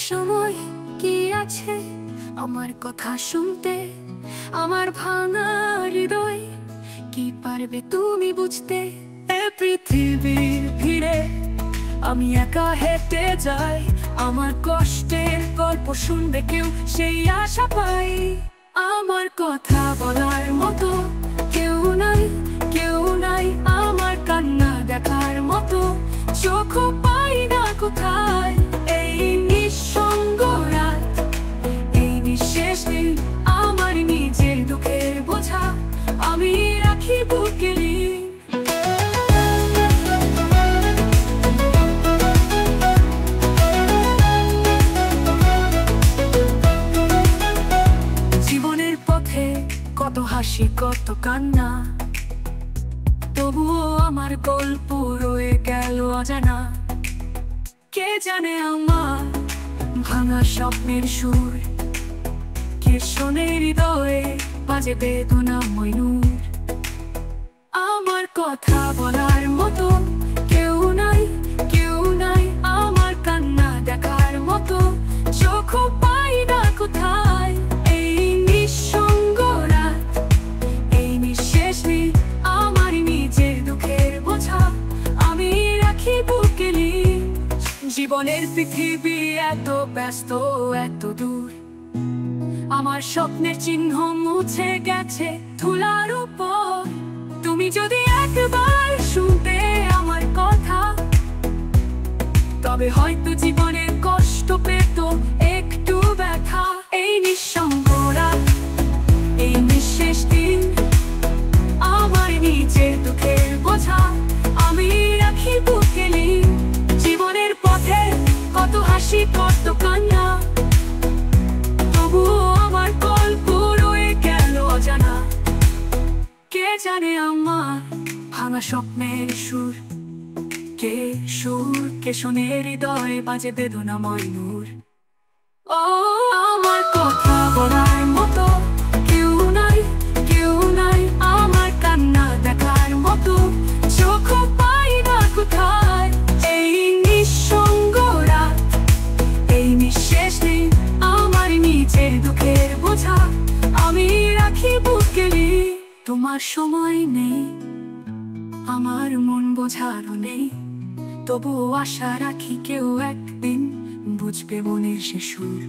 সময় কি আছে আমার কথা শুনতে? আমার ভাঙা হৃদয় কি পারবে তুমি বুঝতে? এ পৃথিবীর ভিড়ে আমি একা হেঁটে যাই, আমার কষ্টের গল্প শুনবে কেউ, সেই আশা পাই। আমার কথা বলার মতো কেউ নাই, কেউ নাই, আমার কান্না দেখার মতো চোখ পাই না কোথায়। এই নিঃসঙ্গ রাত, এই নিঃশেষ দিন, আমার নিজের দুঃখের বোঝা আমি রাখি বুকে ঋণ। জীবনের পথে কত হাসি কত কান্না, তবুও আমার গল্প রয়ে গেল অজানা। কে জানে আমার ভাঙা স্বপ্নের সুর, কে শোনে হৃদয়ে বাজে বেদনাময় নূর। আমার কথা বলার মতো কেউ নাই, কেউ নাই, আমার কান্না দেখার মতো চোখ পাই না কোথায়। এই নিঃসঙ্গ রাত, এই নিঃশেষ দিন, আমার নিজের দুঃখের বোঝা আমি রাখি বুকে ঋণ। জীবনের পৃথিবী এত ব্যস্ত এত দূর, আমার স্বপ্নের চিহ্ন মুছে গেছে ধুলার উপর। তুমি যদি একবার শুনতে আমার কথা, তবে হয়তো জীবনের কষ্ট পেত একটু ব্যথা। এই নিঃসঙ্গ রাত, এই নিঃশেষ দিন, আমার নিজের দুঃখের বোঝা আমি রাখি বুকে ঋণ। জীবনের পথে কত হাসি কত কান্না, তবুও আমার গল্প রয়ে গেল অজানা। কে জানে আমার ভাঙা স্বপ্নের সুর, কে সুর, কে শোনে হৃদয়ে বাজে বেদনাময় নূর। ও আমার কথা বলার মতো কেউ নাই, কেউ নাই, আমার কান্না দেখার মতো চোখ পাই না কোথায়। এই নিঃসঙ্গ রাত, এই নিঃশেষ দিন, আমার নিজের দুঃখের বোঝা আমি রাখি বুকে ঋণ। তোমার সময় নেই, আমার মন বোঝারও নেই, তবুও আশা রাখি কেউ একদিন বুঝবে মনের সে সুর।